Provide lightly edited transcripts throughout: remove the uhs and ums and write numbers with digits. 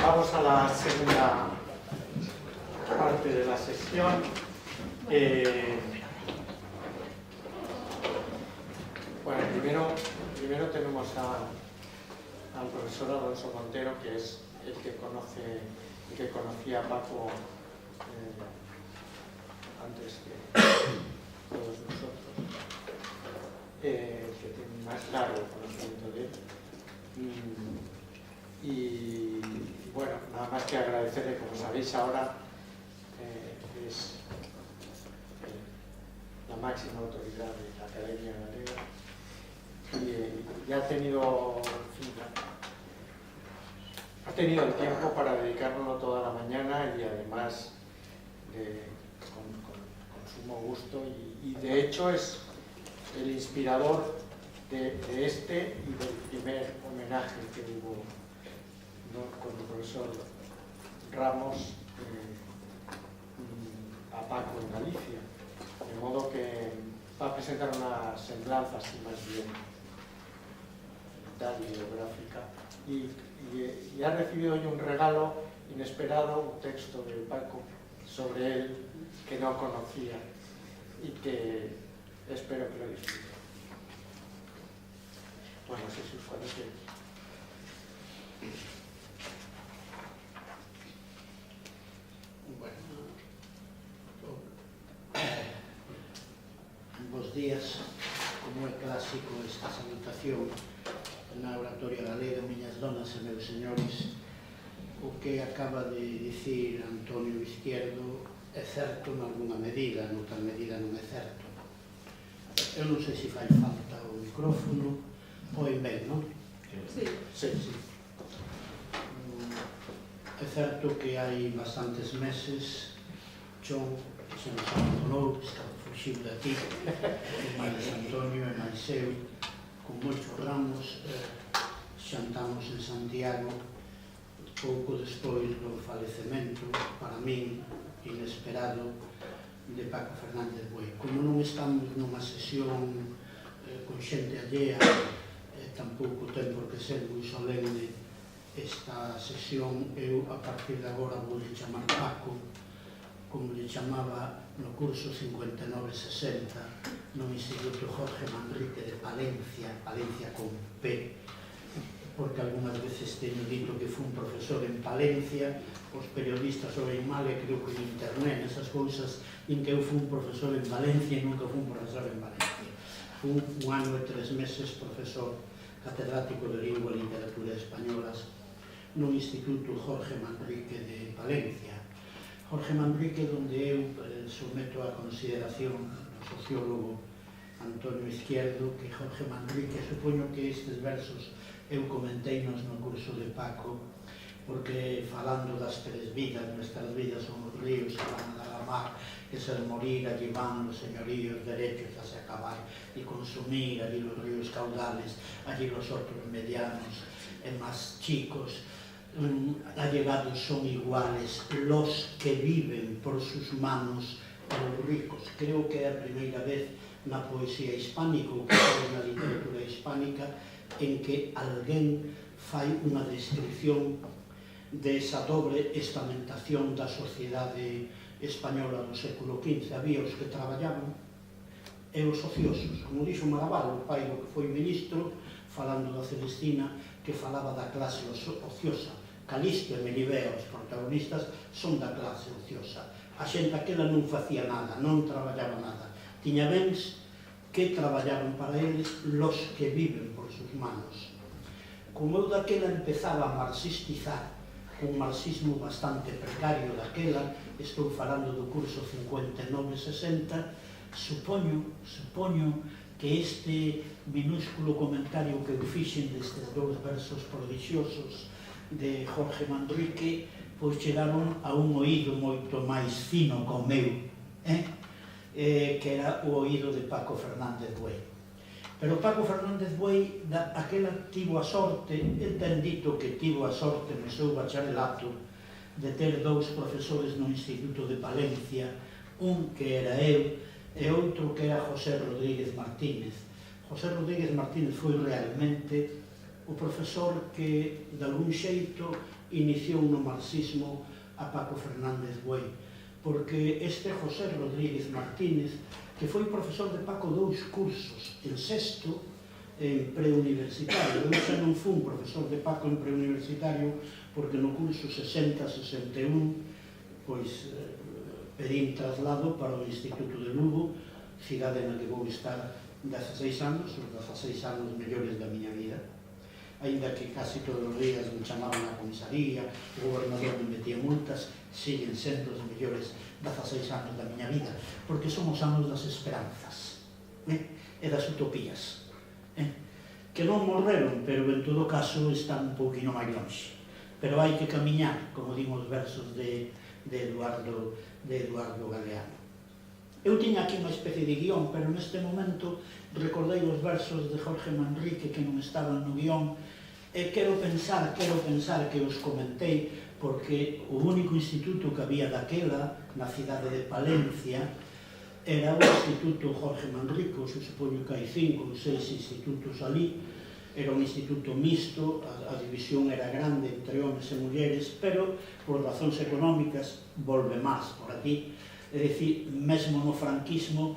Llegamos a la segunda parte de la sesión. Bueno, primero tenemos al profesor Alonso Montero, que es el que conocía a Paco antes que todos nosotros, que tiene más largo conocimiento de él. Y bueno, nada más que agradecerle, como sabéis ahora, es la máxima autoridad de la Academia Galega y ha tenido el tiempo para dedicárnoslo toda la mañana y además con sumo gusto y de hecho es el inspirador de este y del primer homenaje que hubo con el profesor Ramos a Paco en Galicia, de modo que va a presentar una semblanza así más bien tal biográfica y ha recibido hoy un regalo inesperado, un texto de Paco sobre él que no conocía y que espero que lo disfrute. Bueno, Jesús, cuando quieras. Bos días, como é clásico esta salutación na oratoria galega, miñas donas e meus señores, o que acaba de dicir Antonio Izquierdo é certo nalgúna medida, noutra medida non é certo. Eu non sei se fai falta o micrófono ou en ben, non? Sí. É certo que hai bastantes meses Chon se nos abandonou, estaba fuxido de aquí, e máis Antonio e máis eu, con moitos ramos, xantamos en Santiago pouco despois do falecemento, para min, inesperado, de Paco Fernández Buey. Como non estamos nunha sesión con xente allea, tampouco ten por que ser moi solemne esta sesión, eu a partir de agora vou chamar Paco, como le chamaba no curso 59-60 no Instituto Jorge Manrique de Palencia, Palencia con P, porque algunhas veces teño dito que fui un profesor en Palencia, os periodistas o ben mal, e creo que en internet, esas cousas, en que eu fui un profesor en Valencia e nunca fui un profesor en Valencia. Fui un ano e 3 meses profesor catedrático de Lingua e Literatura Españolas no Instituto Jorge Manrique de Palencia. Jorge Manrique, donde eu someto a consideración do sociólogo Antonio Izquierdo, que Jorge Manrique, supoño que estes versos eu comenteinos no curso de Paco, porque falando das tres vidas, nuestras vidas son os ríos que van a derramar, que se morir, allí van los señoríos derechos a se acabar, y consumir allí los ríos caudales, allí los otros medianos, e más chicos, allegados son iguales los que viven por sus manos a los ricos. Creo que é a primeira vez na poesía hispánica ou na literatura hispánica en que alguén fai unha descripción desa doble estamentación da sociedade española do século XV. Había os que traballaban e os ociosos, como dixo Marabal, o pai do que foi ministro, falando da Celestina, que falaba da clase ociosa. Calisto e Melibea, os protagonistas, son da clase ociosa. A xente aquela non facía nada, non traballaba nada. Tiña bens que traballaban para eles los que viven por sus manos. Como eu daquela empezaba a marxistizar, un marxismo bastante precario daquela, estou falando do curso 59-60, supoño que este minúsculo comentario que eu fixen destes dous versos prodixiosos de Jorge Manrique pois chegaron a un oído moito máis fino co meu, que era o oído de Paco Fernández Buey. Pero Paco Fernández Buey, aquela tivo a sorte, el ten dito que tivo a sorte no seu bacharelato de ter dous profesores no Instituto de Palencia, un que era eu e outro que era José Rodríguez Martínez. José Rodríguez Martínez foi realmente o profesor que, de algún xeito, iniciou no marxismo a Paco Fernández Buey, porque este José Rodríguez Martínez, que foi profesor de Paco 2 cursos, en sexto, en preuniversitario. Eu xa non fui profesor de Paco en preuniversitario, porque no curso 60-61, pois, pedín traslado para o Instituto de Lugo, cidade na que vou estar 16 anos, os 16 anos mellores da miña vida. Ainda que casi todos os días me chamaban a comisaría, o gobernador me metía multas, siguen sendo os mellores 16 anos da miña vida, porque son os anos das esperanzas e das utopías, que non morreron, pero en todo caso están un pouquinho máis longe. Pero hai que camiñar, como dimos versos de Eduardo Galeano. Eu tiña aquí unha especie de guión, pero neste momento recordei os versos de Jorge Manrique que non estaban no guión, e quero pensar que os comentei, porque o único instituto que había daquela, na cidade de Palencia, era o Instituto Jorge Manrique. Se supoño que hai 5 ou 6 institutos ali. Era un instituto mixto, a división era grande entre homes e mulleres, pero por razóns económicas volve máis por aquí. É dicir, mesmo no franquismo,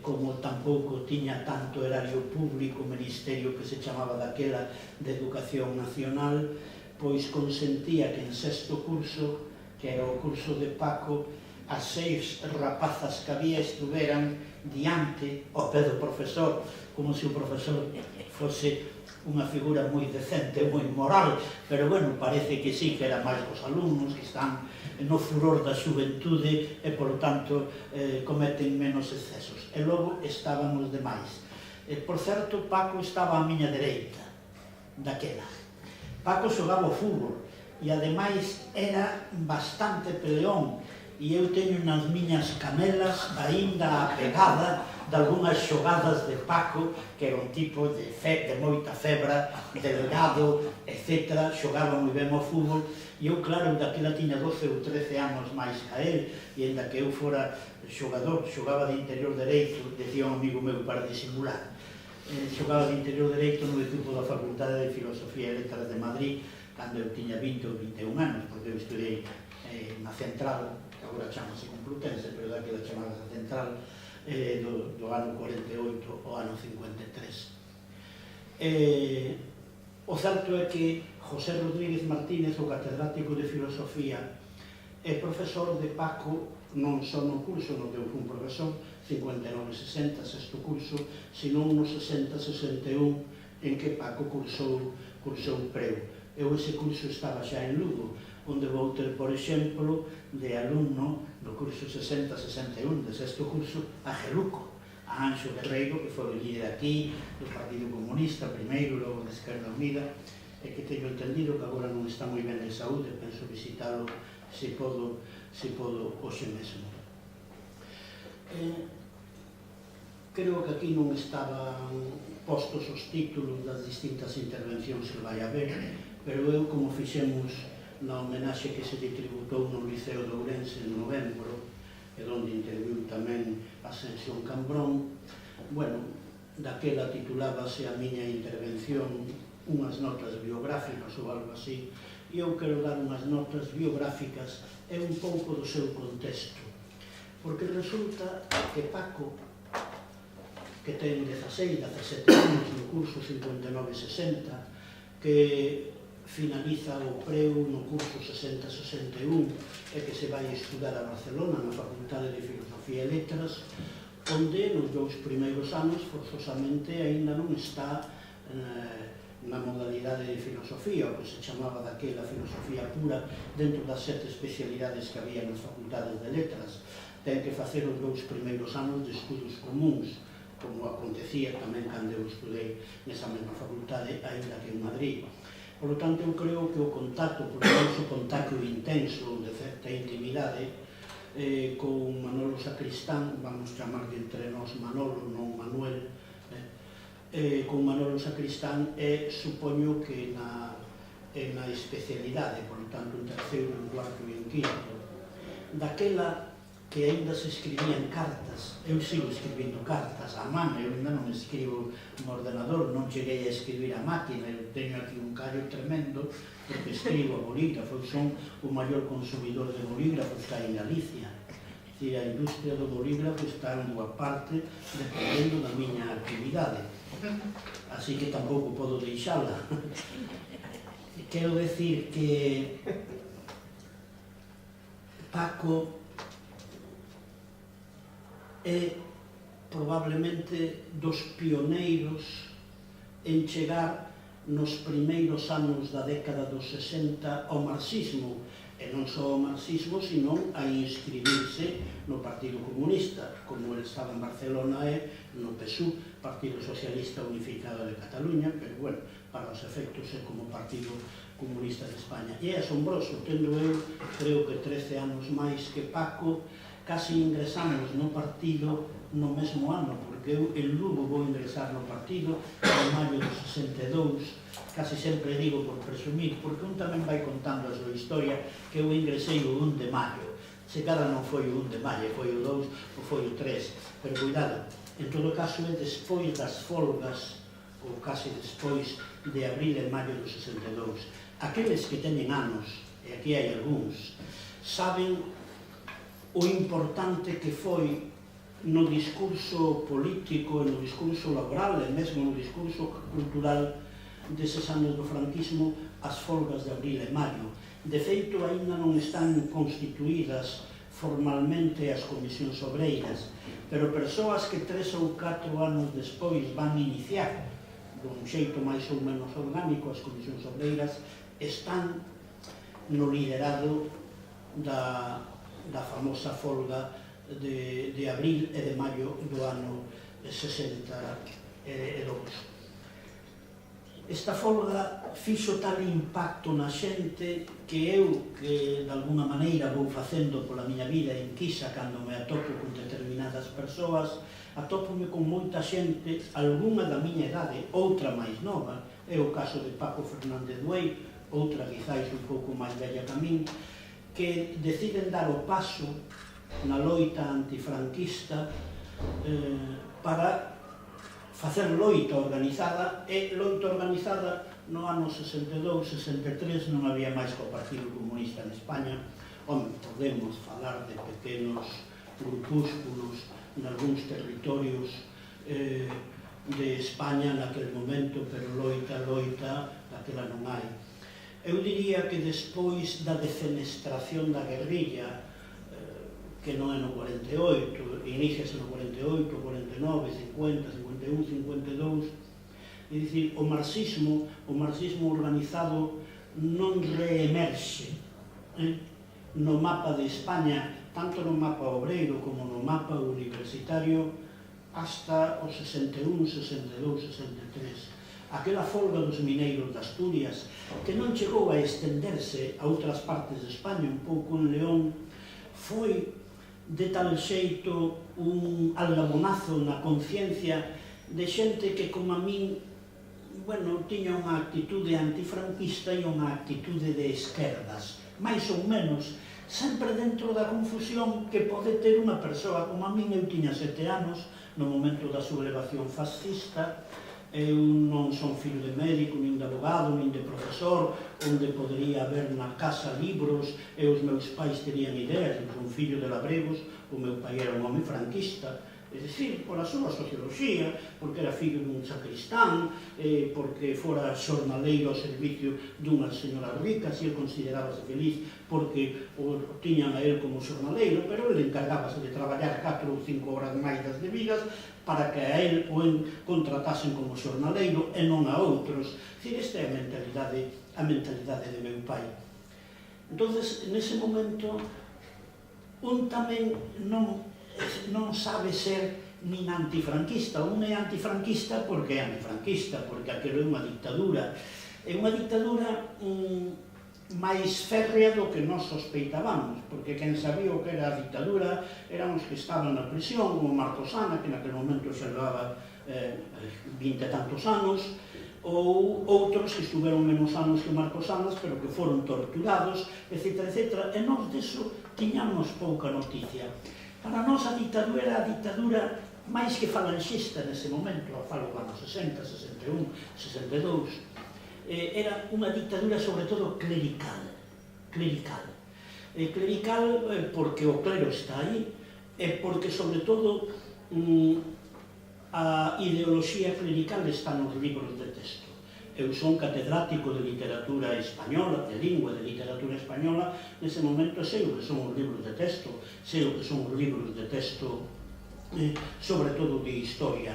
como tampouco tiña tanto erario público, o ministerio que se chamaba daquela de Educación Nacional, pois consentía que en sexto curso, que era o curso de Paco, as 6 rapazas que había estuveran diante ao pé do profesor, como se o profesor fose unha figura moi decente, moi moral, pero bueno, parece que sí, que era máis os alumnos que están no furor da xuventude e, por tanto, cometen menos excesos. E logo estaban os demais. Por certo, Paco estaba á miña dereita, daquela. Paco xogaba o fútbol e, ademais, era bastante peleón, e eu teño nas miñas camelas aínda a pegada de algunhas xogadas de Paco, que era un tipo de moita febra, delgado, etc. Xogaba moi ben ao fútbol, e eu, claro, daquela tiña 12 ou 13 anos máis a él, e ainda que eu fora xogador, xogaba de interior dereito, decía un amigo meu para disimular, xogaba de interior dereito no equipo da Facultade de Filosofía e Letras de Madrid, cando eu tiña 20 ou 21 anos, porque eu estudei na Central, que agora chamase Complutense, pero daquela chamada Central, do ano 48 ao ano 53. O certo é que José Rodríguez Martínez, o catedrático de Filosofía, é profesor de Paco non só no curso no que eu fui un profesor, 59-60, sexto curso, senón no 60-61, en que Paco cursou preu. Eu ese curso estaba xa en Lugo, onde vou ter, por exemplo, de alumno no curso 60-61 de sexto curso a Geluco, a Anxo Guerreiro, que foi o líder aquí do Partido Comunista, primeiro, logo da Esquerda Unida, e que teño entendido que agora non está moi ben de saúde, penso visitalo se podo hoxe mesmo. Creo que aquí non estaban postos os títulos das distintas intervencións que vai haber, pero eu, como fixemos na homenaxe que se tributou no Liceo de Ourense en novembro, e onde interviu tamén Ascensión Cambrón, bueno, daquela titulábase a miña intervención unhas notas biográficas ou algo así, e eu quero dar unhas notas biográficas e un pouco do seu contexto, porque resulta que Paco, que ten 16-17 anos no curso 59-60, que finaliza o preu no curso 60-61 e que se vai estudar a Barcelona na Facultade de Filosofía e Letras, onde nos 2 primeiros anos forzosamente aínda non está na modalidade de filosofía, o que se chamaba daquela filosofía pura, dentro das 7 especialidades que había nas facultades de letras. Ten que facer os 2 primeiros anos de estudos comuns, como acontecía tamén cando eu estudei nesa mesma facultade, aínda que en Madrid. Por lo tanto, eu creo que o contacto, porque é un contacto intenso, de certa intimidade, con Manolo Sacristán, vamos chamarlle entre nós Manolo, non Manuel, con Manolo Sacristán, supoño que na especialidade, por lo tanto, en terceiro, en cuarto e en quinto. Daquela que ainda se escribían cartas. Eu sigo escribindo cartas á man, eu ainda non escribo no ordenador, non cheguei a escribir a máquina, eu teño aquí un callo tremendo porque escribo a bolígrafos, son o maior consumidor de bolígrafos que hai en Galicia. E a industria do bolígrafo está en boa parte dependendo da miña actividade, así que tampouco podo deixala. Quero decir que Paco é probablemente dos pioneiros en chegar nos primeiros anos da década dos 60 ao marxismo, e non só ao marxismo, sino a inscribirse no Partido Comunista, como ele estaba en Barcelona e no PSU, Partido Socialista Unificado de Cataluña, pero, bueno, para os efectos é como Partido Comunista de España. E é asombroso, tendo eu, creo que 13 anos máis que Paco, casi ingresamos no partido no mesmo ano, porque eu en Lugo vou ingresar no partido en maio do 62, casi sempre digo por presumir, porque un tamén vai contando a súa historia, que eu ingresei o 1 de maio, se cada non foi o 1 de maio, foi o 2 ou foi o 3, pero cuidado, en todo caso é despois das folgas, ou casi despois de abril e maio do 62. Aqueles que teñen anos, e aquí hai algúns, saben o importante que foi no discurso político, no discurso laboral e mesmo no discurso cultural deses anos do franquismo as folgas de abril e maio. De feito, aínda non están constituídas formalmente as comisións obreiras, pero persoas que 3 ou 4 anos despois van iniciar dun xeito máis ou menos orgánico as comisións obreiras están no liderado da famosa folga de abril e de maio do ano 62. Esta folga fixo tal impacto na xente que eu, que de alguna maneira vou facendo pola miña vida en Quisa cando me atopo con determinadas persoas, atópome con moita xente, algunha da miña idade, outra máis nova, é o caso de Paco Fernández Duey, outra quizáis un pouco máis bella que a min, que deciden dar o paso na loita antifranquista para facer loita organizada, e loita organizada no ano 62-63 non había máis que o Partido Comunista en España. Home, podemos falar de pequenos grupúsculos nalgúns territorios de España naquele momento, pero loita, daquela non hai. Eu diría que despois da defenestración da guerrilla, que non é no 48, iniciase no 48, 49, 50, 51, 52, é dicir, o marxismo organizado non reemerxe no mapa de España, tanto no mapa obreiro como no mapa universitario, hasta o 61, 62, 63. Aquela folga dos mineiros de Asturias, que non chegou a estenderse a outras partes de España, un pouco en León, foi de tal xeito un aldabonazo na conciencia de xente que, como a min, bueno, tiña unha actitude antifranquista e unha actitude de esquerdas, máis ou menos, sempre dentro da confusión que pode ter unha persoa. Como a min, eu tiña 7 anos no momento da sublevación fascista. Eu non son fillo de médico, nin de abogado, nin de profesor, onde podería haber na casa libros e os meus pais terían ideas. Eu son fillo de labregos, o meu pai era un home franquista, é dicir, pola súa socioloxía, porque era fillo dun sacristán, porque fora xornaleiro ao servicio dunhas señoras ricas, e ele considerábase feliz porque o tiñan a él como xornaleiro, pero ele encargábase de traballar 4 ou 5 horas máis das debidas para que a él o contratasen como xornaleiro e non a outros. Esta é a mentalidade de meu pai. Entonces, nese momento, un tamén non sabe ser nin antifranquista. Un é antifranquista porque é antifranquista, porque aquilo é unha dictadura. É unha dictadura máis férrea do que nós sospeitábamos, porque quen sabía o que era a dictadura eran os que estaban na prisión, como Marcosana, que naquele momento xa levaba 20 e tantos anos, ou outros que estuveron menos anos que Marcosanas, pero que foron torturados, etc. E nós deso tiñamos pouca noticia. Para nós a ditadura era a ditadura máis que falanxista nese momento, a falo do ano 60, 61, 62, era unha ditadura sobre todo clerical. Clerical porque o clero está aí, e porque sobre todo a ideoloxía clerical está nos libros de texto. Eu son catedrático de literatura española, de lingua de literatura española, nese momento sei o que son os libros de texto, sei o que son os libros de texto sobre todo de historia.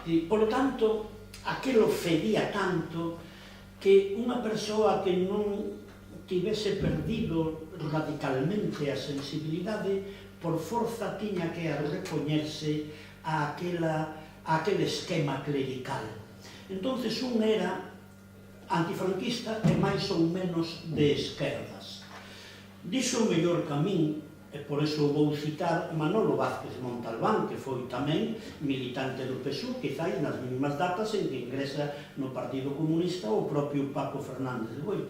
E, por lo tanto, aquelo fedía tanto que unha persoa que non tivese perdido radicalmente a sensibilidade, por forza tiña que repoñerse a aquel esquema clerical. Entonces un era antifranquista e máis ou menos de esquerdas. Dixo o mellor camín, e por iso vou citar Manolo Vázquez Montalbán, que foi tamén militante do PSUV, quizás nas mesmas datas en que ingresa no Partido Comunista o propio Paco Fernández de Boi.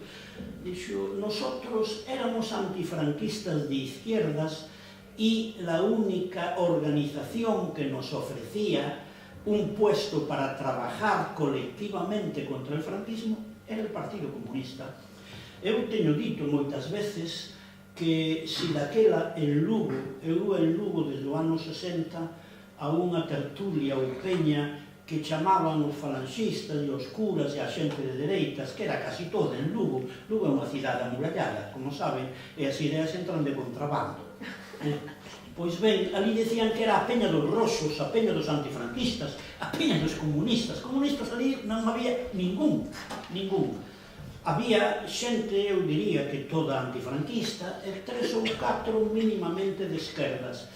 Dixo, nosotros éramos antifranquistas de izquierdas y la única organización que nos ofrecía un puesto para trabajar colectivamente contra el franquismo era el Partido Comunista. Eu teño dito moitas veces que se daquela en Lugo, eu en Lugo desde o ano 60 a unha tertulia ou peña que chamaban os falanxistas e os curas e a xente de dereitas, que era casi toda en Lugo. Lugo é unha cidade amurallada, como saben, e as ideas entran de contrabando. Pois ben, ali decían que era a peña dos roxos, a peña dos antifranquistas, a peña dos comunistas. Comunistas ali non había ningún. Había xente, eu diría que toda antifranquista, e 3 ou 4 mínimamente de esquerdas.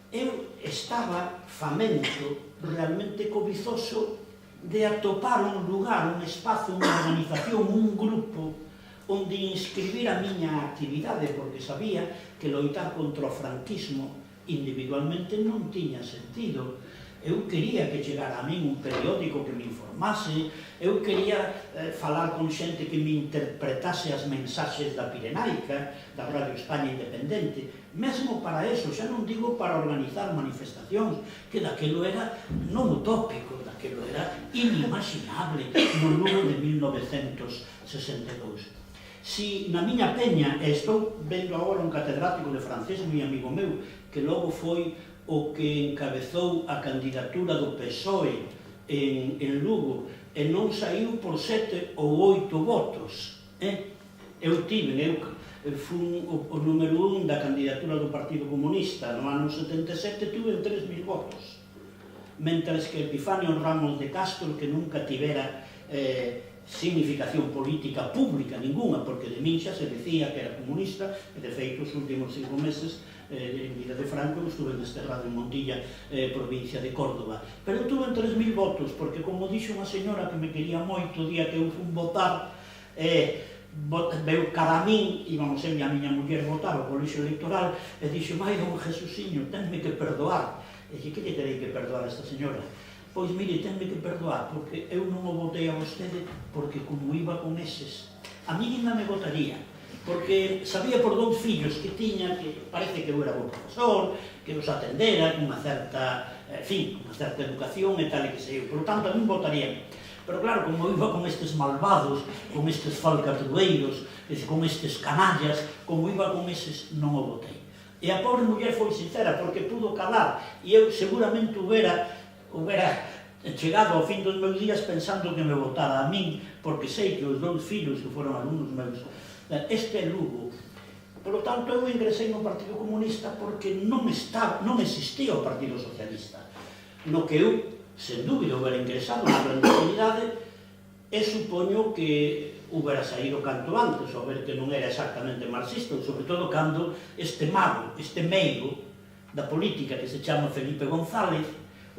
Eu estaba famento, realmente cobizoso, de atopar un lugar, un espazo, unha organización, un grupo, onde inscribir a miña actividade, porque sabía que loitar contra o franquismo individualmente non tiña sentido. Eu quería que chegara a min un periódico que me informase, eu quería falar con xente que me interpretase as mensaxes da Pirenaica, da Radio España Independente, mesmo para eso, xa non digo para organizar manifestacións, que daquelo era non utópico, daquelo era inimaginable no Lugo de 1962. Si na miña peña, e estou vendo agora un catedrático de francés moi amigo meu, que logo foi o que encabezou a candidatura do PSOE en Lugo, e non saiu por 7 ou 8 votos. Eu fui o número 1 da candidatura do Partido Comunista no ano 77, tuve 3.000 votos. Mentres que Epifanio Ramos de Castro, que nunca tivera significación política pública ninguna, porque de min xa se decía que era comunista, e de feito os últimos 5 meses en vida de Franco estuve desterrado en Montilla, provincia de Córdoba. Pero eu tuve 3.000 votos, porque como dixo unha señora que me quería moito o día que eu fui votar, veu cara a min, íbamos eu e a miña muller votar ao colexio electoral, e dixo, mai, don Jesusiño, tenme que perdoar. E dixo, que lle terei que perdoar a esta señora? Pois mire, tenme que perdoar, porque eu non o votei a vostede, porque como iba con eses, a mí ainda me votaría, porque sabía por 2 fillos que tiña, que parece que eu era bon profesor, que os atendera, con unha certa, unha certa educación e tal e que sei eu. Por tanto, a mí votaría. Pero claro, como eu iba con estes malvados, con estes falcatrueiros, con estes canallas, como iba con eses, non o votei. E a pobre muller foi sincera, porque pudo calar, e eu seguramente hubiera chegado ao fin dos meus días pensando que me votara a min, porque sei que os 2 fillos que foron alumnos meus, este é Lugo. Por lo tanto, eu ingresei no Partido Comunista porque non existía o Partido Socialista. No que eu, sen dúbida, houbera ingresado na clandestinidade, e supoño que houbera saído canto antes, ao ver que non era exactamente marxista, sobre todo cando este mago, este meigo da política que se chama Felipe González,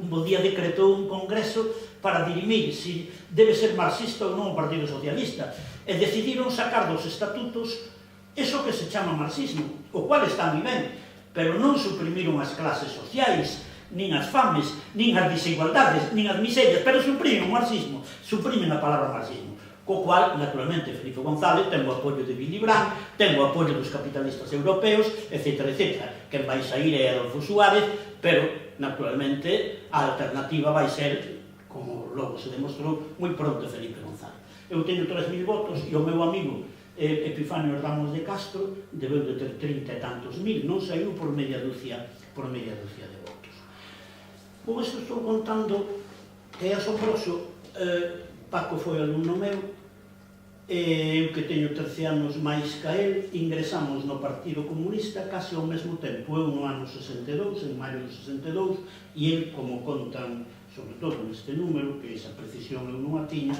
un bo día decretou un congreso para dirimir se debe ser marxista ou non o Partido Socialista, e decidiron sacar dos estatutos eso que se chama marxismo, o cual está moi ben, pero non suprimiron as clases sociais, nin as fames, nin as desigualdades, nin as miserias, pero suprimen o marxismo, suprimen a palabra marxismo. Co cual, naturalmente, Felipe González ten o apoio de Willy Brandt, ten o apoio dos capitalistas europeos, etc. Quen vai sair é Adolfo Suárez, pero, naturalmente, a alternativa vai ser, como logo se demostrou, moi pronto Felipe González. Eu teño 3.000 votos e o meu amigo Epifanio Ramos de Castro debeu de ter 30 e tantos mil, non saiu por media dúcia de votos. Por isto estou contando que é asombroso. Paco foi alumno meu, eu que teño 13 anos máis que el, ingresamos no Partido Comunista case ao mesmo tempo, eu no ano 62, en maio do 62, e el, como contan, sobre todo neste número, que esa precisión eu non a tiña,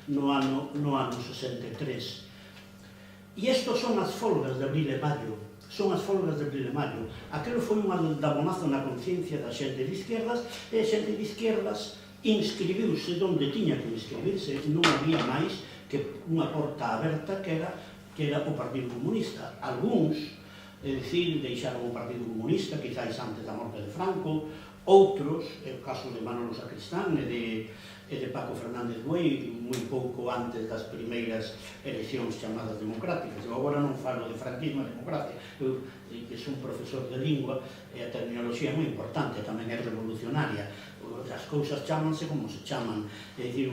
no ano 63. E estos son as folgas de abril e maio, Aquelo foi un aldabonazo na conciencia da xente de izquierdas, e a xente de izquierdas inscribiuse onde tiña que inscribirse, non había máis que unha porta aberta que era o Partido Comunista. Algúns, é dicir, deixaron o Partido Comunista, quizáis antes da morte de Franco, outros, é o caso de Manolo Sacristán e de Paco Fernández Buey, moi pouco antes das primeiras eleccións chamadas democráticas. Eu agora non falo de franquismo e democracia, eu que son profesor de lingua, e a terminoloxía é moi importante, tamén é revolucionaria. As cousas chamanse como se chaman, é dicir,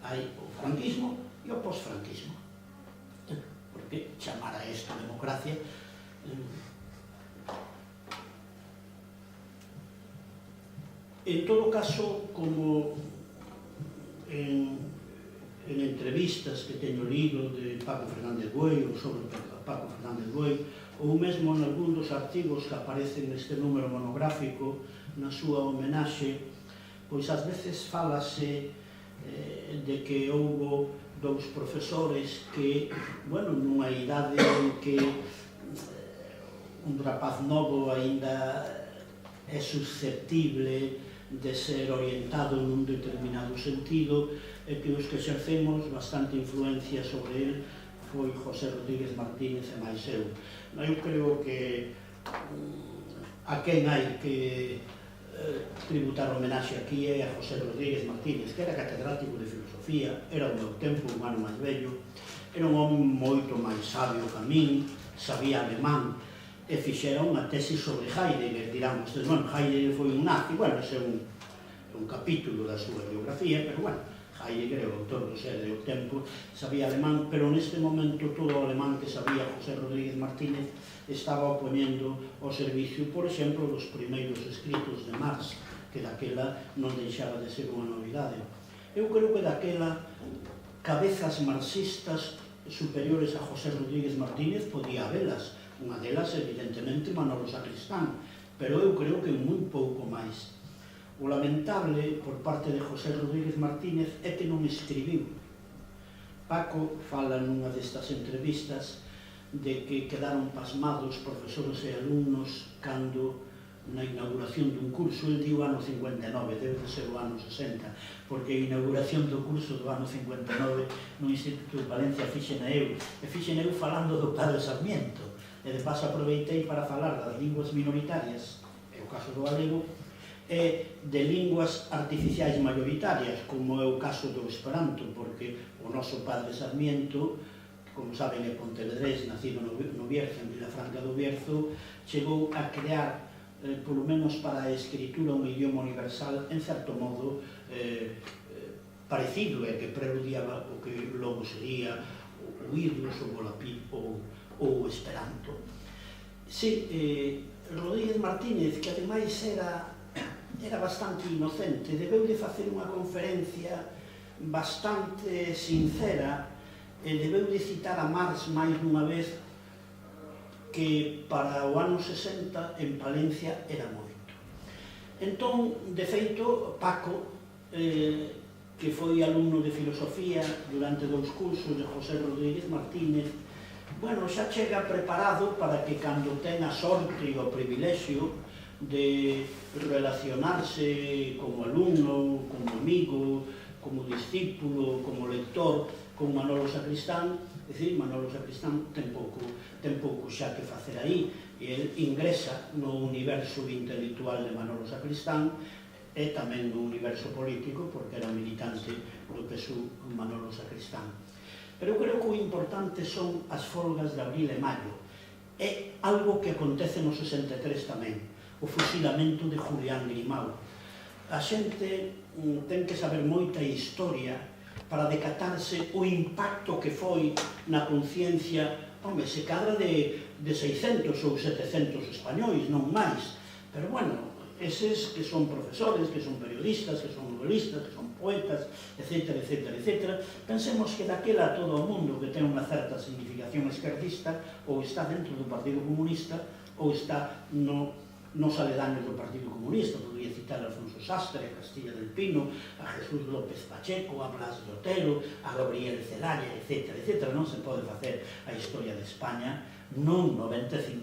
hai o franquismo e o posfranquismo. Porque chamar a isto democracia... En todo caso, como en entrevistas que teño lido de Paco Fernández Buey ou sobre Paco Fernández Buey, ou mesmo en algún dos artigos que aparecen neste número monográfico na súa homenaxe, pois ás veces falase de que houbo dous profesores que, bueno, nunha idade en que un rapaz novo aínda é susceptible de ser orientado nun determinado sentido, e que os que exercemos bastante influencia sobre ele foi José Rodríguez Martínez e máis eu. Eu creo que a quen hai que tributar homenaxe aquí é a José Rodríguez Martínez, que era catedrático de filosofía, era o meu tempo, un ano máis vello, era un home moito máis sabio que a min, sabía alemán, e fixera unha tesi sobre Heidegger. Dirán vostedes, bueno, Heidegger foi un nazi, bueno, ese é un capítulo da súa biografía, pero bueno, Heidegger é o autor do Ser e o Tempo, sabía alemán, pero neste momento todo o alemán que sabía José Rodríguez Martínez estaba opoñendo ao servicio, por exemplo, dos primeiros escritos de Marx, que daquela non deixaba de ser unha novidade. Eu creo que daquela cabezas marxistas superiores a José Rodríguez Martínez podía habelas. Unha delas, evidentemente, Manolo Sacristán, pero eu creo que moi pouco máis. O lamentable, por parte de José Rodríguez Martínez, é que non escribiu. Paco fala nunha destas entrevistas de que quedaron pasmados profesores e alumnos cando, na inauguración dun curso, el diu ano 59, debe de ser o ano 60, porque a inauguración do curso do ano 59 no Instituto de Valencia fixena eu, e fixena eu falando do Padre Sarmiento. E de paso aproveitei para falar das linguas minoritarias, é o caso do galego, e de linguas artificiais maioritarias, como é o caso do esperanto, porque o noso Padre Sarmiento, como saben é pontevedrés, nacido no Bierzo, en Vilafranca do Bierzo, chegou a crear, polo menos para a escritura, un idioma universal, en certo modo, parecido, e que preludiaba o que logo sería o Irlos, o Volapük, ou esperanto. Si, Rodríguez Martínez, que ademais era bastante inocente, debeu de facer unha conferencia bastante sincera, e debeu de citar a Marx máis dunha vez, que para o ano 60 en Palencia era moito. Entón, de feito, Paco, que foi alumno de filosofía durante 2 cursos de José Rodríguez Martínez, bueno, xa chega preparado para que cando ten a sorte e o privilexio de relacionarse como alumno, como amigo, como discípulo, como lector con Manolo Sacristán, é dicir, Manolo Sacristán ten pouco xa que facer aí, e ele ingresa no universo intelectual de Manolo Sacristán e tamén no universo político, porque era militante do PSU Manolo Sacristán. Pero eu creo que o importante son as folgas de abril e maio. É algo que acontece no 63 tamén, o fusilamento de Julián Grimao. A xente ten que saber moita historia para decatarse o impacto que foi na conciencia, home, se cadra de 600 ou 700 españois, non máis. Pero bueno, eses que son profesores, que son periodistas, que son novelistas, que son poetas, etc., etc., etc., pensemos que daquela todo o mundo que ten unha certa significación esquerdista ou está dentro do Partido Comunista ou está nos aledaños do Partido Comunista. Podría citar a Alfonso Sastre, a Castilla del Pino, a Jesús López Pacheco, a Blas de Otero, a Gabriel Celaya, etc., etc. Non se pode facer a historia de España nun 95%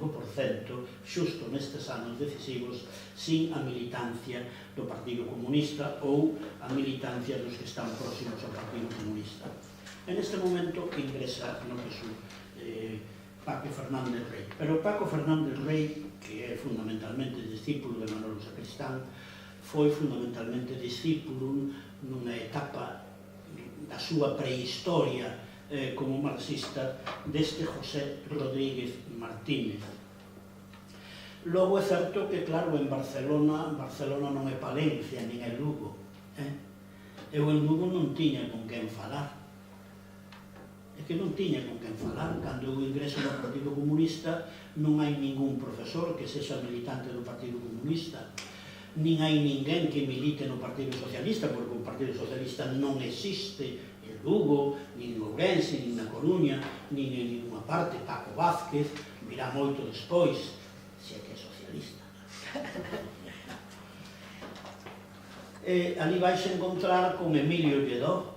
xusto nestes anos decisivos sin a militancia do Partido Comunista ou a militancia dos que están próximos ao Partido Comunista. En este momento ingresa no que son Paco Fernández Rey. Pero Paco Fernández Rey, que é fundamentalmente discípulo de Manolo Sacristán, foi fundamentalmente discípulo nunha etapa da súa prehistoria como marxista deste José Rodríguez Martínez. Logo é certo que, claro, en Barcelona non é Palencia, nin é Lugo. Eu en Lugo non tiña con quen falar. É que non tiña con quen falar. Cando eu ingreso no Partido Comunista non hai ningún profesor que sexa militante do Partido Comunista, nin hai ninguén que milite no Partido Socialista, porque o Partido Socialista non existe en Lugo, nin en Ourense, nin na Coruña, nin en ninguna parte. Paco Vázquez virá moito despois, se é que é socialista. Ali vais encontrar con Emilio Lledó,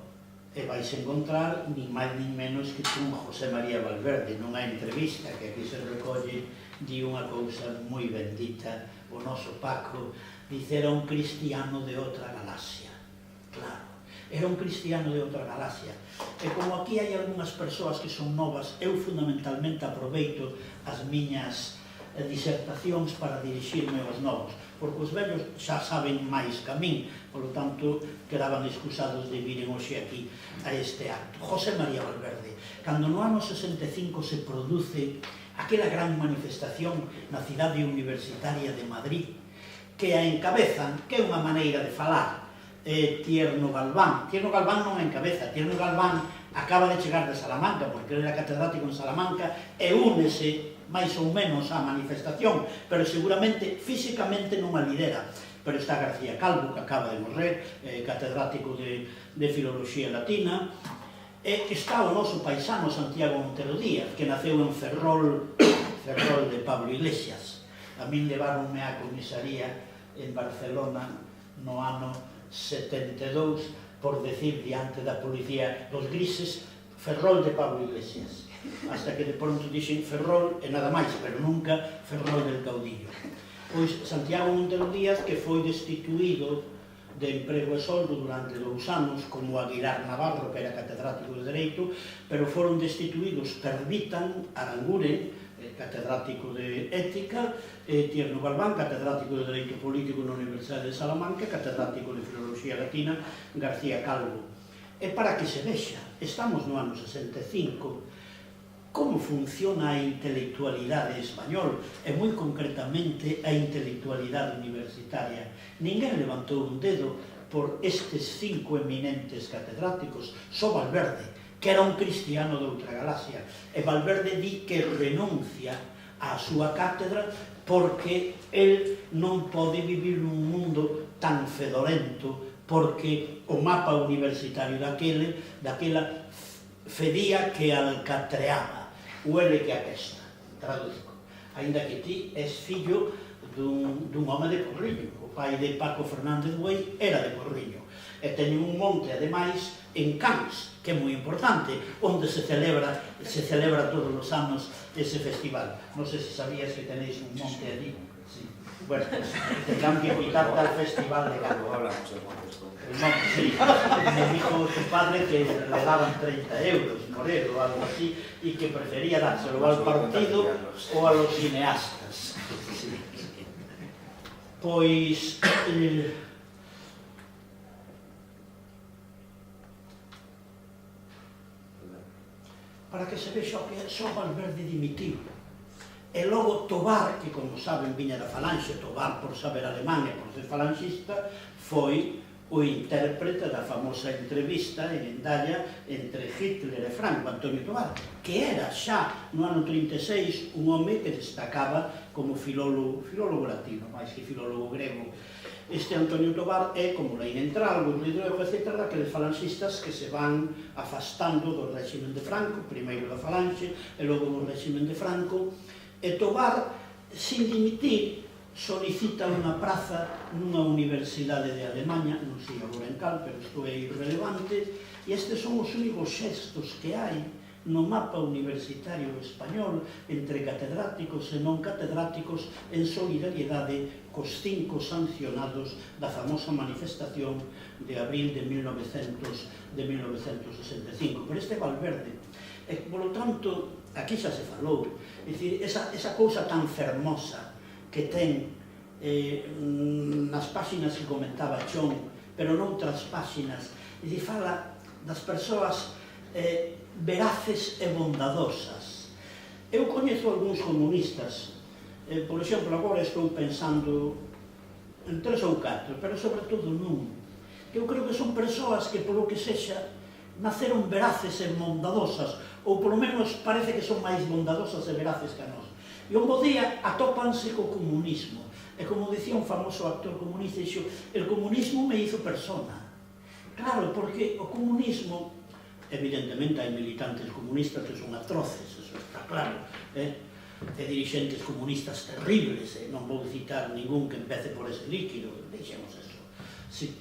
e vais encontrar nin máis nin menos que con José María Valverde. Nunha entrevista que aquí se recolle, di unha cousa moi bendita o noso Paco, dice: era un cristiano de outra galaxia. Claro, era un cristiano de outra galaxia. E como aquí hai algunhas persoas que son novas, eu fundamentalmente aproveito as miñas disertacións para dirixirme aos novos, porque os vellos xa saben máis que a min, polo tanto, quedaban excusados de viren hoxe aquí a este acto. José María Valverde, cando no ano 65 se produce aquela gran manifestación na cidade universitaria de Madrid, que a encabezan, que é unha maneira de falar, Tierno Galván. Tierno Galván non a encabeza, Tierno Galván acaba de chegar de Salamanca, porque ele era catedrático en Salamanca, e únese máis ou menos á manifestación, pero seguramente físicamente non a lidera. Pero está García Calvo, que acaba de morrer, catedrático de Filoloxía Latina, e está o noso paisano Santiago Montero Díaz, que naceu en Ferrol de Pablo Iglesias. A min leváronme á comisaría en Barcelona no ano 72 por decir diante da policía dos grises Ferrol de Pablo Iglesias, hasta que de pronto dixen Ferrol e nada máis, pero nunca Ferrol del Caudillo. Pois Santiago Montero Díaz, que foi destituído de emprego e soldo durante 2 anos, como Aguilar Navarro, que era catedrático de Dereito, pero foron destituídos Pervitan, Aranguren, catedrático de Ética, Tierno Galván, catedrático de Dereito Político na Universidade de Salamanca, catedrático de Filoloxía Latina, García Calvo. E para que se vexa, estamos no ano 65, como funciona a intelectualidade español, e moi concretamente a intelectualidade universitaria. Ninguén levantou un dedo por estes 5 eminentes catedráticos, só Valverde, que era un cristiano de outra galaxia. E Valverde di que renuncia á súa cátedra porque el non pode vivir nun mundo tan fedorento, porque o mapa universitario daquela fedía que alcatreaba, huele que apesta, traduzco. Ainda que ti és fillo dun home de Porriño. O pai de Paco Fernández Güell era de Porriño. E teñen un monte, ademais, en Cans, que é moi importante, onde se celebra todos os anos ese festival. Non sei se sabías que tenéis un monte allí. Sí. Bueno, pues, tendrán que quitar tal festival de Cans. Sí, me dijo tu padre que le daban 30 euros por él o algo así, y que prefería dárselo al partido o a los cineastas. Sí. Pois... para que se vexa o que só Valverde dimitiu. E logo Tobar, que como saben viña da Falanxe, Tobar por saber alemán e por ser falanxista, foi o intérprete da famosa entrevista en Endaya entre Hitler e Franco, Antonio Tobar, que era xa no ano 36 un home que destacaba como filólogo latino, máis que filólogo grego. Este Antonio Tobar é, como leí en Entralgo, etc., daqueles falanxistas que se van afastando do réximen de Franco, primeiro da Falanxe e logo do réximen de Franco, e Tobar, sin dimitir, solicita unha praza nunha universidade de Alemanha, non sei agora en cal, pero isto é irrelevante, e estes son os únicos xestos que hai no mapa universitario español entre catedráticos e non catedráticos en solidariedade cos 5 sancionados da famosa manifestación de abril de 1965. Pero este Valverde, por lo tanto, aquí xa se falou, é dicir, esa cousa tan fermosa que ten nas páxinas que comentaba Chon, pero noutras páxinas, e fala das persoas veraces e bondadosas. Eu coñezo algúns comunistas, por exemplo, agora estou pensando en 3 ou 4, pero sobre todo nun. Eu creo que son persoas que, polo que sexa, naceron veraces e bondadosas, ou polo menos parece que son máis bondadosas e veraces que a nós. E un bo día atópanse co comunismo. E como dicía un famoso actor comunista, dixo, el comunismo me hizo persona. Claro, porque o comunismo, evidentemente hai militantes comunistas que son atroces, eso está claro, e dirixentes comunistas terribles, non vou citar ningún que empece por ese líquido, deixemos eso. Sí.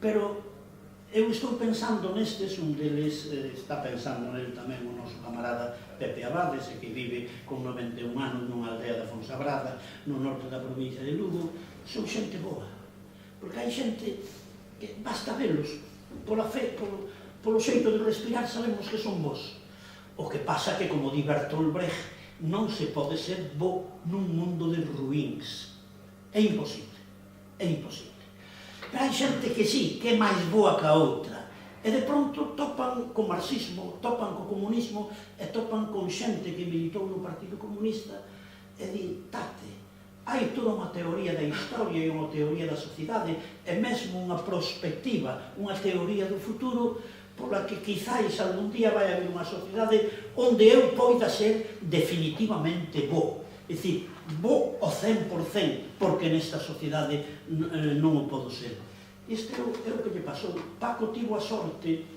Pero eu estou pensando nestes, un deles está pensando nel tamén o noso camarada Pepe Abades, que vive con 91 anos nunha aldea da Fonsagrada, no norte da provincia de Lugo. Son xente boa, porque hai xente que basta velos, pola fe, polo xeito de respirar sabemos que son bons. O que pasa que, como di Bertolt Brecht, non se pode ser bo nun mundo de ruíns. É imposible, é imposible. Pero hai xente que sí, que é máis boa que a outra. E de pronto topan co marxismo, topan co comunismo e topan con xente que militou no Partido Comunista e din, tate, hai toda unha teoría da historia e unha teoría da sociedade e mesmo unha prospectiva, unha teoría do futuro pola que quizáis algún día vai haber unha sociedade onde eu poida ser definitivamente bo. É dicir, bo ao 100%, porque nesta sociedade non o podo ser. Isto é o que lle pasou. Paco tivo a sorte,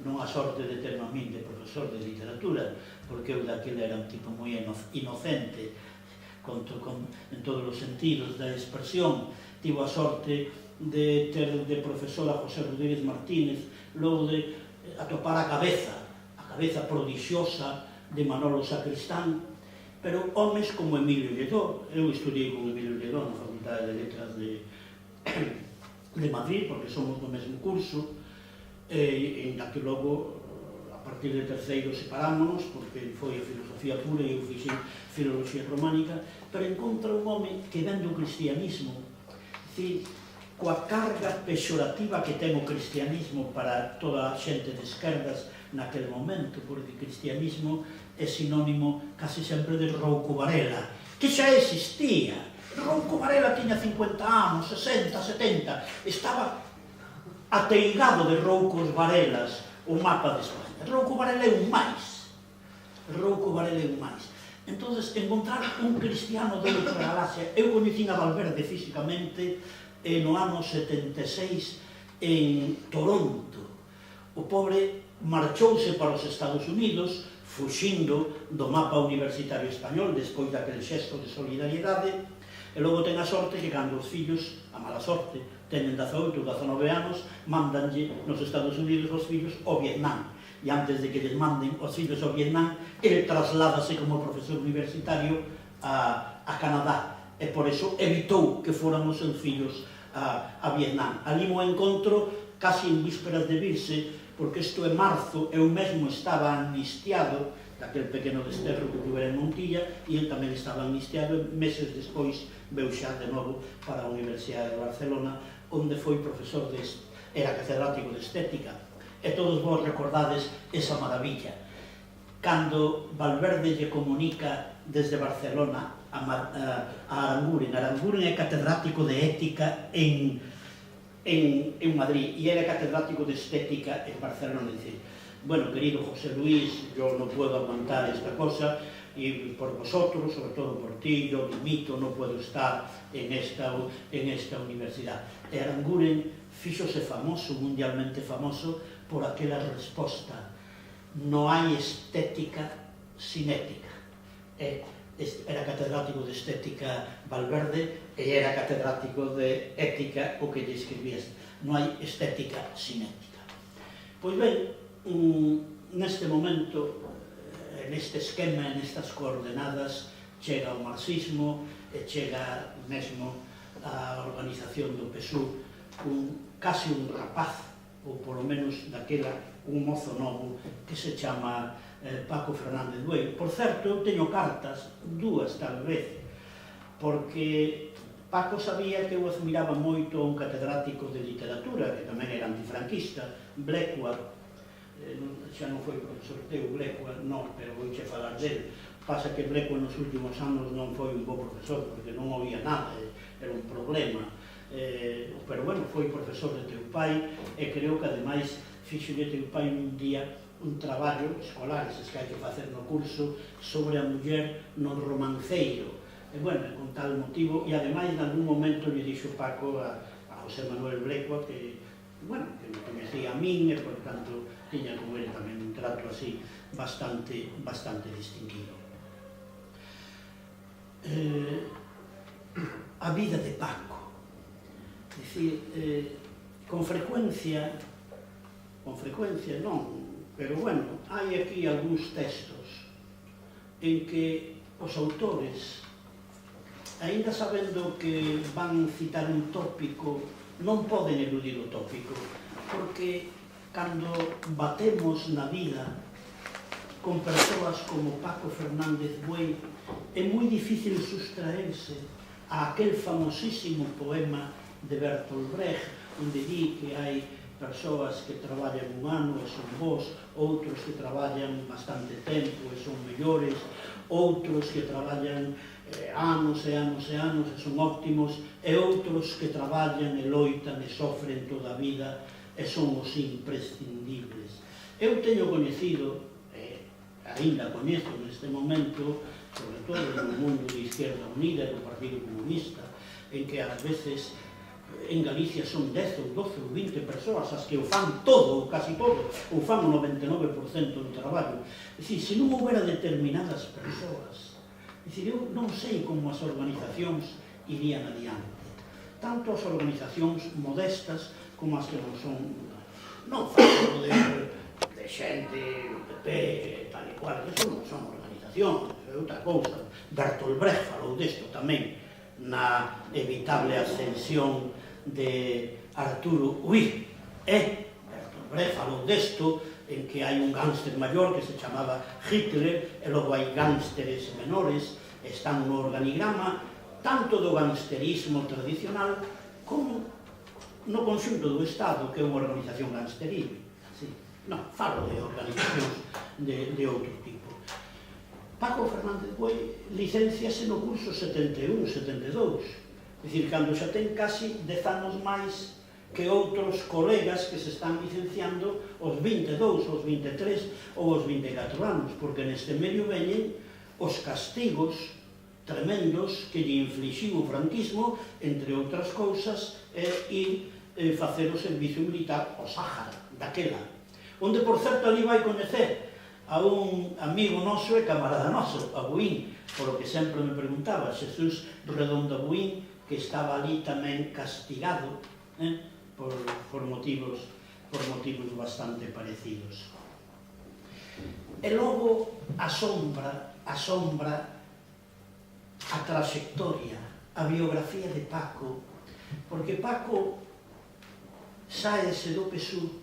non a sorte de terme a min de profesor de literatura, porque eu daquela era un tipo moi inocente, en todos os sentidos da expresión. Tivo a sorte de ter de profesor a José Rodríguez Martínez, logo de atopar a cabeza prodixiosa de Manolo Sacristán, pero homes como Emilio Lledó. Eu estudiei con Emilio Lledó na Facultade de Letras de Madrid, porque somos do mesmo curso, e ainda que logo, a partir de terceiro, separámonos, porque foi a filosofía pura e eu fixen filoloxía románica, pero encontra un home que vende o cristianismo, dicir, coa carga pexorativa que ten o cristianismo para toda a xente de esquerdas naquele momento, porque o cristianismo é sinónimo casi sempre de Rouco Varela, que xa existía. Rouco Varela tiña 50 anos, 60, 70, estaba ateigado de Roucos Varelas o mapa de España. Rouco Varela é un máis. Entón, encontrar un cristiano de outra galaxia. Eu coñecín a Valverde físicamente no ano 76 en Toronto. O pobre marchouse para os Estados Unidos, fuxindo do mapa universitario español despois daquele xesto de solidariedade, e logo ten a sorte que cando os fillos, a mala sorte, tenen 18 ou 19 anos, mandanlle nos Estados Unidos os fillos ao Vietnam. E antes de que les manden os fillos ao Vietnam, ele trasládase como profesor universitario a Canadá, e por eso evitou que foran os seus fillos a Vietnam. Ali mo encontro casi en vísperas de virse, porque isto é marzo, eu mesmo estaba amnistiado daquel pequeno desterro que tuvera en Montilla, e ele tamén estaba amnistiado, e meses despois veu xa de novo para a Universidade de Barcelona, onde foi profesor era catedrático de estética, e E todos vos recordades esa maravilla. Cando Valverde lle comunica desde Barcelona a Aranguren. Aranguren é catedrático de ética en Madrid e era catedrático de estética en Barcelona. Dice, bueno, querido José Luis, yo no puedo aguantar esta cosa y por vosotros, sobre todo por ti, yo dimito, no puedo estar en esta universidad. E Aranguren fíxose famoso, mundialmente famoso, por aquela resposta: no hai estética sin ética. Era catedrático de estética Valverde e era catedrático de ética o que lle escribías. Non hai estética sin ética. Pois ben, neste momento, neste esquema, nestas coordenadas, chega o marxismo e chega mesmo a organización do PSUV casi un rapaz, ou polo menos daquela un mozo novo que se chama Paco Fernández Buey. Por certo, eu teño cartas, dúas tal vez, porque Paco sabía que eu admiraba moito a un catedrático de literatura, que tamén era antifranquista, Blackwell. Xa non foi profesor teu, Blackwell, non, pero vouche falar dele. Pasa que Blackwell nos últimos anos non foi un bo profesor, porque non oía nada, era un problema. Pero bueno, foi profesor de teu pai e creo que ademais fixolle teu pai un día un traballo escolar, eses que hai que facer no curso, sobre a muller no romanceiro. E bueno, con tal motivo, e ademais en algún momento lle dixo Paco a José Manuel Blecua que, bueno, que me conocía a min e por tanto tiña con ele tamén un trato así bastante distinguido. A vida de Paco, é dicir, con frecuencia non, pero bueno, hai aquí algúns textos en que os autores, aínda sabendo que van citar un tópico, non poden eludir o tópico, porque cando batemos na vida con persoas como Paco Fernández Buey, é moi difícil sustraerse a aquel famosísimo poema de Bertolt Brecht, onde di que hai persoas que traballan un ano e son bons, outros que traballan bastante tempo e son mellores, outros que traballan anos e anos e anos e son óptimos, e outros que traballan e loitan e sofren toda a vida e son os imprescindibles. Eu teño coñecido, aínda coñezo neste momento, sobre todo no mundo de Izquierda Unida e do Partido Comunista, en que ás veces en Galicia son 10 ou 12 ou 20 persoas as que o fan todo, ou casi todo, ou fan o 99% do traballo. É dicir, se non houbera determinadas persoas, é dicir, eu non sei como as organizacións irían adiante. Tanto as organizacións modestas como as que non son, non falo de xente, PP, tal e cual, eso non son organizacións, é outra cousa. Bertolt Brecht falou desto tamén na evitable ascensión de Arturo Ui. Bertolt Brecht falou desto en que hai un gánster maior que se chamaba Hitler e logo hai gánsteres menores, están no organigrama tanto do gánsterismo tradicional como no conxunto do Estado, que é unha organización gánsteril. Non, falo de organizacións de outro tipo. Paco Fernández Buey licenciase no curso 71-72, é dicir, cando xa ten casi 10 anos máis que outros colegas que se están licenciando aos 22, aos 23 ou aos 24 anos, porque neste medio veñen os castigos tremendos que lle inflixiu o franquismo, entre outras cousas, e facer o servicio militar ao Sáhara, daquela, onde, por certo, ali vai coñecer a un amigo noso e camarada noso, a Buín, polo que sempre me preguntaba, Xesús Redonda Buín, que estaba ali tamén castigado por motivos bastante parecidos. E logo asombra a trayectoria, a biografía de Paco, porque Paco saese do PSUV,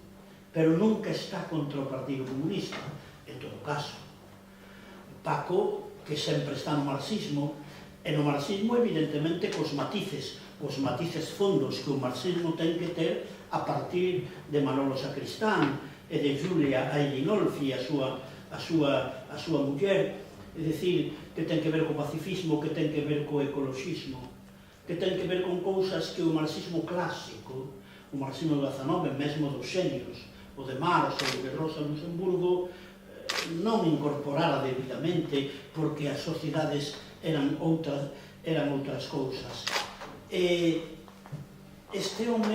pero nunca está contra o Partido Comunista, en todo caso. Paco, que sempre está no marxismo, e no marxismo evidentemente cos matices fondos que o marxismo ten que ter a partir de Manolo Sacristán e de Julia Aydinolfi, a súa muller, é dicir, que ten que ver co pacifismo, que ten que ver co ecologismo, que ten que ver con cousas que o marxismo clásico, o marxismo do XIX, mesmo dos xenios, o de Marx ou de Rosa Luxemburgo, non incorporara debidamente porque as sociedades eran outras cousas. Este home,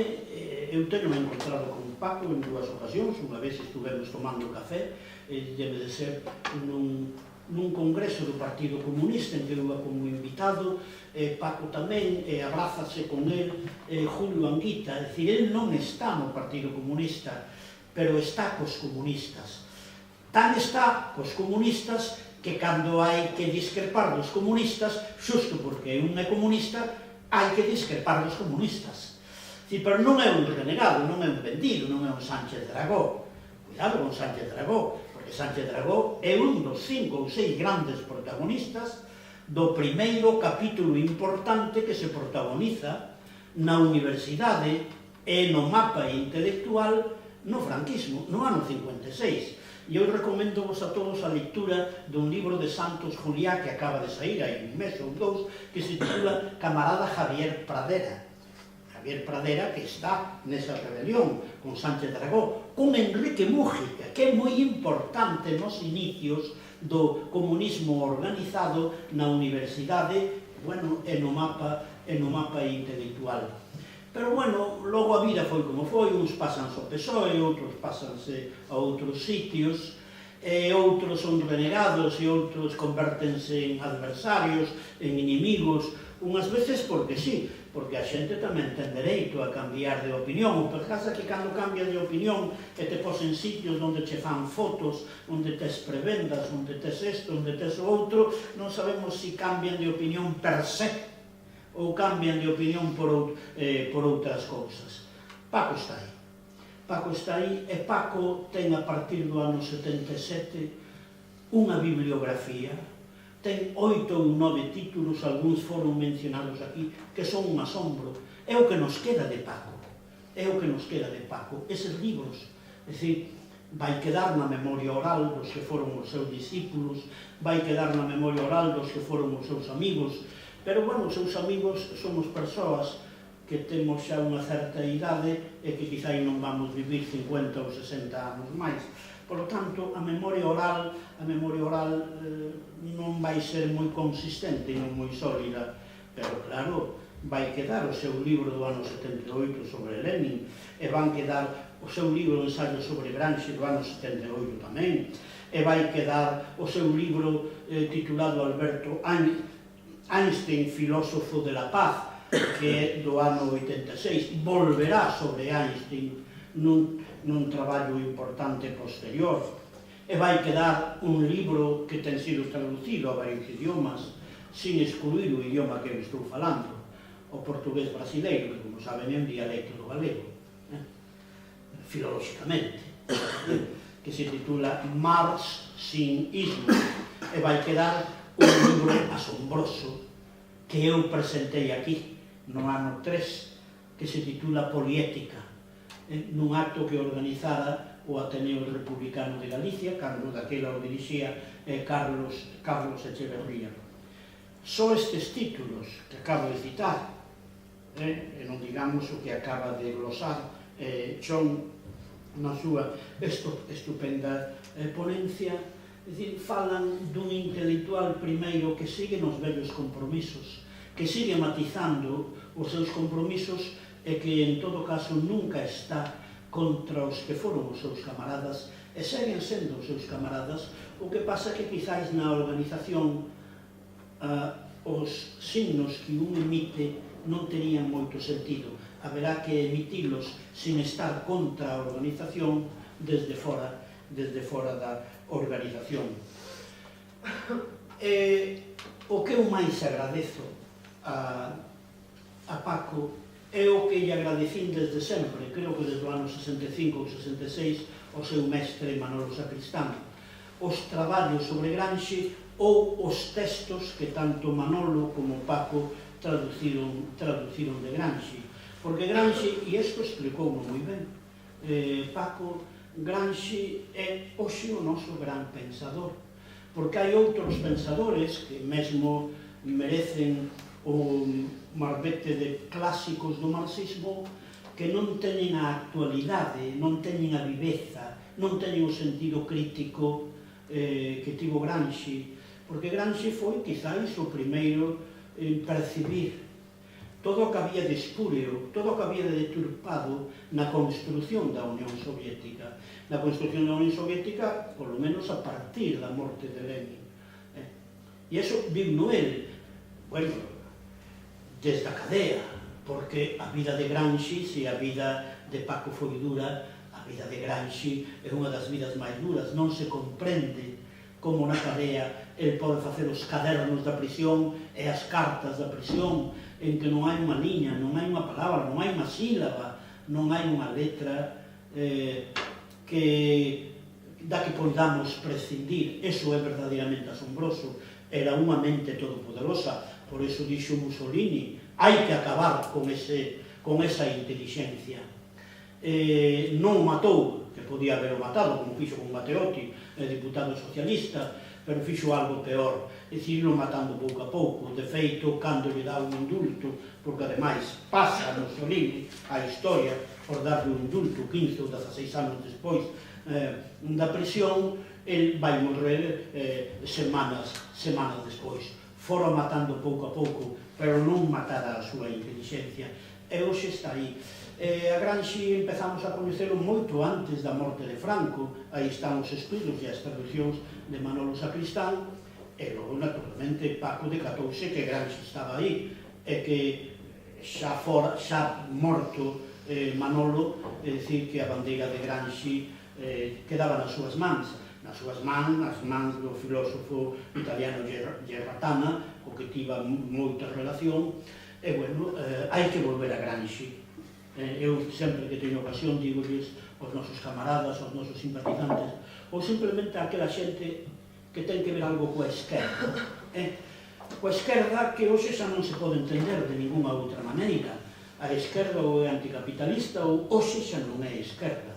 eu teño encontrado con Paco en dúas ocasións, unha vez estuvemos tomando café, debe de ser nun congreso do Partido Comunista en que eu iba como invitado, Paco tamén, abrázase con el Julio Anguita, é dicir, ele non está no Partido Comunista, pero está cos comunistas. Tan está cos comunistas que cando hai que discrepar dos comunistas, xusto porque un é comunista, hai que discrepar dos comunistas. Pero non é un renegado, non é un vendido, non é un Sánchez Dragó. Cuidado con Sánchez Dragó, porque Sánchez Dragó é un dos 5 ou 6 grandes protagonistas do primeiro capítulo importante que se protagoniza na universidade e no mapa intelectual no franquismo, no ano 56. E eu recomendo vos a todos a lectura dun libro de Santos Juliá que acaba de sair hai un mes ou dous, que se titula Camarada Javier Pradera. Javier Pradera, que está nesa rebelión con Sánchez Dragó, con Enrique Mújica, que é moi importante nos inicios do comunismo organizado na universidade, bueno, e no mapa intelectual. Pero, bueno, logo a vida foi como foi, uns pasanse ao PSOE, outros pasanse a outros sitios, outros son renegados e outros convértense en adversarios, en inimigos, unhas veces porque sí, porque a xente tamén ten dereito a cambiar de opinión, o que pasa que cando cambias de opinión e te pos en sitios onde che fan fotos, onde tes prebendas, onde tes isto, onde tes o outro, non sabemos se cambian de opinión per se, ou cambian de opinión por outras cousas. Paco está aí. Paco está aí e Paco ten a partir do ano 77 unha bibliografía, ten 8 ou 9 títulos, algúns foron mencionados aquí, que son un asombro. É o que nos queda de Paco. É o que nos queda de Paco. Eses libros, é dicir, vai quedar na memoria oral dos que foron os seus discípulos, vai quedar na memoria oral dos que foron os seus amigos. Pero, bueno, os seus amigos somos persoas que temos xa unha certa idade e que quizá non vamos vivir 50 ou 60 anos máis. Por lo tanto, a memoria oral non vai ser moi consistente e non moi sólida, pero, claro, vai quedar o seu libro do ano 78 sobre Lenin, e van quedar o seu libro de ensaio sobre Gramsci do ano 78 tamén, e vai quedar o seu libro titulado Alberto Einstein, filósofo de la paz, que é do ano 86, volverá sobre Einstein nun traballo importante posterior, e vai quedar un libro que ten sido traducido a varios idiomas, sin excluir o idioma que eu estou falando, o portugués brasileiro, que, como saben, é un dialecto do galego, filolóxicamente, que se titula Marx sin ismo, e vai quedar un libro asombroso que eu presentei aquí no ano 3, que se titula Poliética, nun acto que organizara o Ateneo Republicano de Galicia, cando daquela o dirixía Carlos Echeverría. Só estes títulos que acabo de citar, e non digamos o que acaba de glosar Chon na súa estupenda ponencia, é dicir, falan dun intelectual primeiro que sigue nos vellos compromisos, que sigue matizando os seus compromisos e que, en todo caso, nunca está contra os que foron os seus camaradas e seguen sendo os seus camaradas. O que pasa que, quizáis, na organización os signos que un emite non terían moito sentido. Haberá que emitilos sin estar contra a organización desde fora da organización. O que eu máis agradezo a Paco é o que lle agradecín desde sempre, creo que desde o ano 65 ou 66, o seu mestre Manolo Sacristán, os traballos sobre Gramsci ou os textos que tanto Manolo como Paco traduciron de Gramsci. Porque Gramsci, e isto explicou moi ben, Paco Gramsci é hoxe o noso gran pensador, porque hai outros pensadores que mesmo merecen o marbete de clásicos do marxismo que non teñen a actualidade, non teñen a viveza, non teñen o sentido crítico que tivo Gramsci, porque Gramsci foi, quizáis, o primeiro en percibir todo o que había de espúreo, todo o que había de deturpado na construción da Unión Soviética. Na construción da Unión Soviética, polo menos a partir da morte de Lenin. E iso viu no el, bueno, desde a cadea, porque a vida de Gramsci, se a vida de Paco foi dura, a vida de Gramsci é unha das vidas máis duras. Non se comprende como na cadea el pode facer os cadernos da prisión e as cartas da prisión en que non hai unha liña, non hai unha palabra, non hai unha sílaba, non hai unha letra da que podamos prescindir. Eso é verdadeiramente asombroso. Era unha mente todopoderosa, por eso dixo Mussolini, hai que acabar con esa inteligencia. Non o matou, que podía haber o matado, como fixo con Matteotti, diputado socialista, pero fixo algo peor, é dicir, irlo matando pouco a pouco. De feito, cando lle dá un indulto, porque ademais pasa a Mussolini a historia por darle un indulto 15 ou 16 anos despois da prisión, el vai morrer semanas despois. Fora matando pouco a pouco, pero non matara a súa inteligencia. E hoxe está aí. A Gramsci empezamos a coñecelo moito antes da morte de Franco. Aí están os estudos e as traducións de Manolo Sacristán, e logo, naturalmente, Paco decatouse que Gramsci estaba aí, e que xa morto Manolo, é dicir, que a bandeira de Gramsci quedaba nas súas mans, nas mans do filósofo italiano Gerratana, co que tivo moita relación. E, bueno, hai que volver a Gramsci. Eu sempre que teño ocasión digolles aos nosos camaradas, aos nosos simpatizantes, ou simplemente aquela xente que ten que ver algo coa esquerda. Coa esquerda que hoxe xa non se pode entender de ninguna outra maneira. A esquerda ou é anticapitalista ou hoxe xa non é esquerda.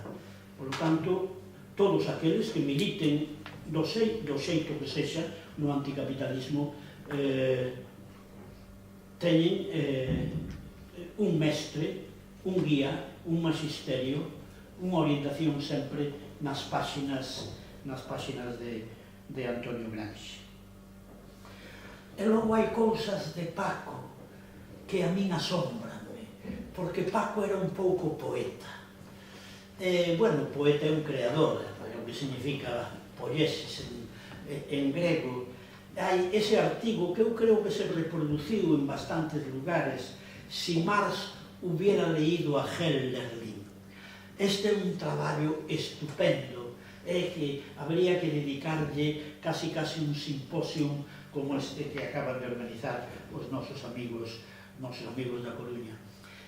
Por lo tanto, todos aqueles que militen do xeito que sexa no anticapitalismo teñen un mestre, un guía, un magisterio, unha orientación sempre nas páxinas de Antonio Gramsci. E logo hai cousas de Paco que a min asómbranme, porque Paco era un pouco poeta. Bueno, poeta é un creador, o que significa poiesis en grego. Hai ese artigo que eu creo que se reproduciu en bastantes lugares, si Marx hubiera leído a Hölderlin. Este é un traballo estupendo, que habría que dedicarlle casi un simposium como este que acaban de organizar os nosos amigos da Coruña.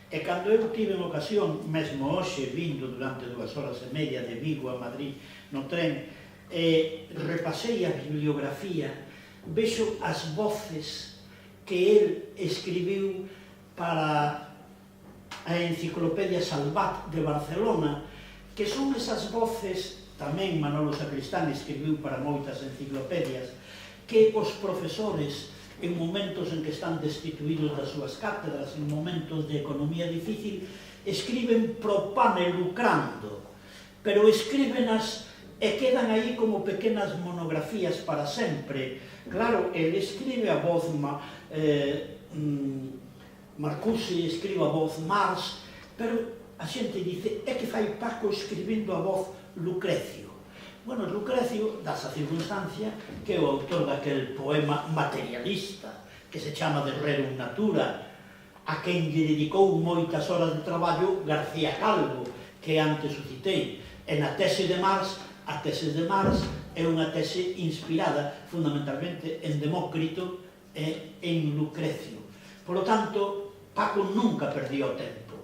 E cando eu tive en ocasión, mesmo hoxe, vindo durante 2 horas e media de Vigo a Madrid no tren, repasei a bibliografía, vexo as voces que el escribiu para a Enciclopedia Salvat de Barcelona, que son esas voces, tamén Manolo Sacristán escribiu para moitas enciclopedias, que os profesores, en momentos en que están destituídos das súas cátedras, en momentos de economía difícil, escriben pro pane lucrando, pero escríbenas e quedan aí como pequenas monografías para sempre. Claro, ele escribe a voz Marcuse, escribe a voz Marx, pero a xente dice, é que fai Paco escribindo a voz Lucrecio. Bueno, Lucrecio, dá esa circunstancia, que é o autor daquel poema materialista, que se chama De Rerum Natura, a quen lle dedicou moitas horas de traballo García Calvo, que antes o citei. E na tese de Marx, a tese de Marx é unha tese inspirada fundamentalmente en Demócrito e en Lucrecio. Por lo tanto, Paco nunca perdía o tempo.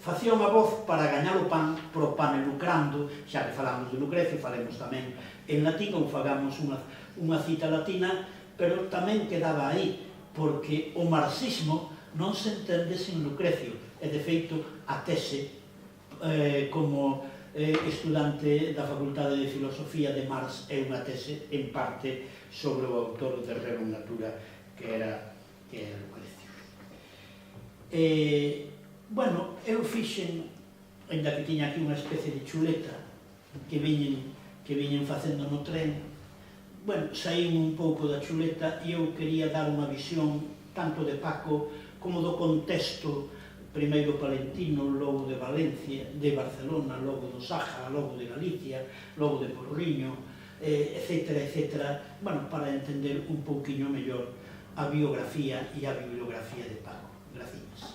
Facía unha voz para gañar o pan pro pane lucrando, xa que falamos de Lucrecio, falemos tamén en latín, ou fagamos unha cita latina, pero tamén quedaba aí, porque o marxismo non se entende sin Lucrecio, e de feito a tese como estudante da Facultade de Filosofía de Marx, e unha tese en parte sobre o autor de Rerum Natura, que era Lucrecio. Bueno, eu fixen, ainda que tiña aquí unha especie de chuleta que viñen facendo no tren, bueno, saí un pouco da chuleta e eu quería dar unha visión tanto de Paco como do contexto, primeiro palentino, logo de Valencia, de Barcelona, logo do Saja, logo de Galicia, logo de Porriño, etcétera, etcétera, bueno, para entender un pouquiño mellor a biografía e a bibliografía de Paco. Gracias.